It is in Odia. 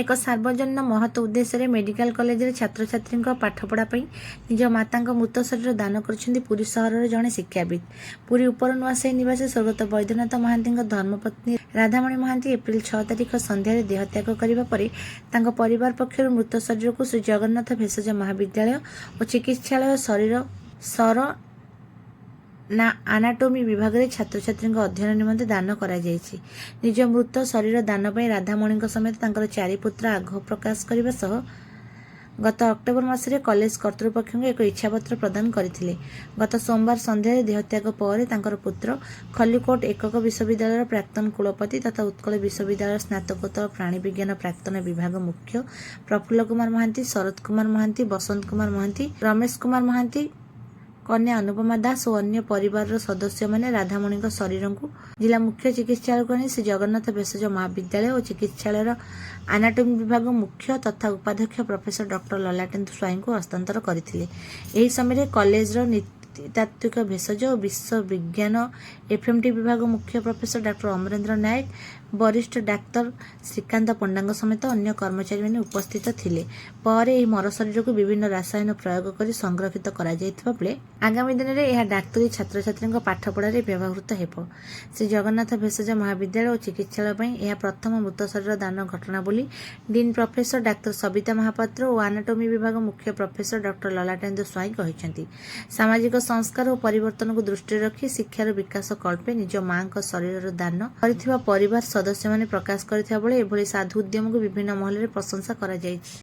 ଏକ ସାର୍ବଜନୀନ ମହତ୍ ଉଦ୍ଦେଶ୍ୟରେ ମେଡିକାଲ କଲେଜରେ ଛାତ୍ରଛାତ୍ରୀଙ୍କ ପାଠପଢ଼ା ପାଇଁ ନିଜ ମାତାଙ୍କ ମୃତ ଶରୀର ଦାନ କରିଛନ୍ତି ପୁରୀ ସହରର ଜଣେ ଶିକ୍ଷାବିତ୍। ପୁରୀ ଉପର ନୂଆସାହି ନିବାସୀ ସ୍ୱର୍ଗତ ବୈଦ୍ୟନାଥ ମହାନ୍ତିଙ୍କ ଧର୍ମପତ୍ନୀ ରାଧାମଣୀ ମହାନ୍ତି ଏପ୍ରିଲ 6 ତାରିଖ ସନ୍ଧ୍ୟାରେ ଦେହତ୍ୟାଗ କରିବା ପରେ ତାଙ୍କ ପରିବାର ପକ୍ଷରୁ ମୃତ ଶରୀରକୁ ଶ୍ରୀ ଜଗନ୍ନାଥ ଭେଷଜ ମହାବିଦ୍ୟାଳୟ ଓ ଚିକିତ୍ସାଳୟ ସର ଆନାଟୋମି ବିଭାଗରେ ଛାତ୍ରଛାତ୍ରୀଙ୍କ ଅଧ୍ୟୟନ ନିମନ୍ତେ ଦାନ କରାଯାଇଛି। ନିଜ ମୃତ ଶରୀର ଦାନ ପାଇଁ ରାଧାମଣୀଙ୍କ ସମେତ ତାଙ୍କର 4 ପୁତ୍ର ଆଗ୍ରହ ପ୍ରକାଶ କରିବା ସହ ଗତ ଅକ୍ଟୋବର ମାସରେ କଲେଜ କର୍ତ୍ତୃପକ୍ଷଙ୍କୁ ଏକ ଇଚ୍ଛାପତ୍ର ପ୍ରଦାନ କରିଥିଲେ। ଗତ ସୋମବାର ସନ୍ଧ୍ୟାରେ ଦେହତ୍ୟାଗ ପରେ ତାଙ୍କର ପୁତ୍ର ଖଲ୍ଲିକୋଟ ଏକକ ବିଶ୍ୱବିଦ୍ୟାଳୟର ପ୍ରାକ୍ତନ କୁଳପତି ତଥା ଉତ୍କଳ ବିଶ୍ୱବିଦ୍ୟାଳୟର ସ୍ନାତକୋତ୍ତର ପ୍ରାଣୀ ବିଜ୍ଞାନ ପ୍ରାକ୍ତନ ବିଭାଗ ମୁଖ୍ୟ ପ୍ରଫୁଲ୍ଲ କୁମାର ମହାନ୍ତି, ଶରତ କୁମାର ମହାନ୍ତି, ବସନ୍ତ କୁମାର ମହାନ୍ତି, ରମେଶ କୁମାର ମହାନ୍ତି, କନ୍ୟା ଅନୁପମା ଦାସ ଓ ଅନ୍ୟ ପରିବାରର ସଦସ୍ୟମାନେ ରାଧାମଣୀଙ୍କ ଶରୀରକୁ ଜିଲ୍ଲା ମୁଖ୍ୟ ଚିକିତ୍ସାଳୟକୁ ଆଣି ଶ୍ରୀ ଜଗନ୍ନାଥ ଭେଷଜ ମହାବିଦ୍ୟାଳୟ ଓ ଚିକିତ୍ସାଳୟର ଆନାଟୋମି ବିଭାଗ ମୁଖ୍ୟ ତଥା ଉପାଧ୍ୟକ୍ଷ ପ୍ରଫେସର ଡକ୍ଟର ଲଲାଟେନ୍ଦୁ ସ୍ୱାଇଁଙ୍କୁ ହସ୍ତାନ୍ତର କରିଥିଲେ। ଏହି ସମୟରେ କଲେଜର ନୀତିତାତ୍ତ୍ୱିକ ଭେଷଜ ଓ ବିଶ୍ୱବିଜ୍ଞାନ ଏଫ୍ଏମ୍ଟି ବିଭାଗ ମୁଖ୍ୟ ପ୍ରଫେସର ଡକ୍ଟର ଅମରେନ୍ଦ୍ର ନାୟକ, ବରିଷ୍ଠ ଡାକ୍ତର ଶ୍ରୀକାନ୍ତ ପଣ୍ଡାଙ୍କ ସମେତ ଅନ୍ୟ କର୍ମଚାରୀମାନେ ଉପସ୍ଥିତ ଥିଲେ। ପରେ ଏହି ମରଶରୀରକୁ ବିଭିନ୍ନ ରାସାୟନ ପ୍ରୟୋଗ କରି ସଂରକ୍ଷିତ କରାଯାଇଥିବା ବେଳେ ଆଗାମୀ ଦିନରେ ଏହା ଡାକ୍ତରୀ ଛାତ୍ରଛାତ୍ରୀଙ୍କ ପାଠପଢ଼ାରେ ବ୍ୟବହୃତ ହେବ। ଶ୍ରୀ ଜଗନ୍ନାଥ ଭେଷଜ ମହାବିଦ୍ୟାଳୟ ଓ ଚିକିତ୍ସାଳୟ ପାଇଁ ଏହା ପ୍ରଥମ ମୃତ ଶରୀର ଦାନ ଘଟଣା ବୋଲି ଡିନ୍ ପ୍ରଫେସର ଡାକ୍ତର ସବିତା ମହାପାତ୍ର ଓ ଆନାଟୋମି ବିଭାଗ ମୁଖ୍ୟ ପ୍ରଫେସର ଡକ୍ଟର ଲଲାଟେନ୍ଦୁ ସ୍ୱାଇଁ କହିଛନ୍ତି। ସାମାଜିକ ସଂସ୍କାର ଓ ପରିବର୍ତ୍ତନକୁ ଦୃଷ୍ଟିରେ ରଖି ଶିକ୍ଷାର ବିକାଶ କଳ୍ପେ ନିଜ ମାଙ୍କ ଶରୀରର ଦାନ କରିଥିବା ପରିବାର ସଦସ୍ୟମାନେ ପ୍ରକାଶ କରିଥିବା ବେଳେ ଏଭଳି ସାଧୁ ଉଦ୍ୟମକୁ ବିଭିନ୍ନ ମହଲରେ ପ୍ରଶଂସା କରାଯାଇଛି।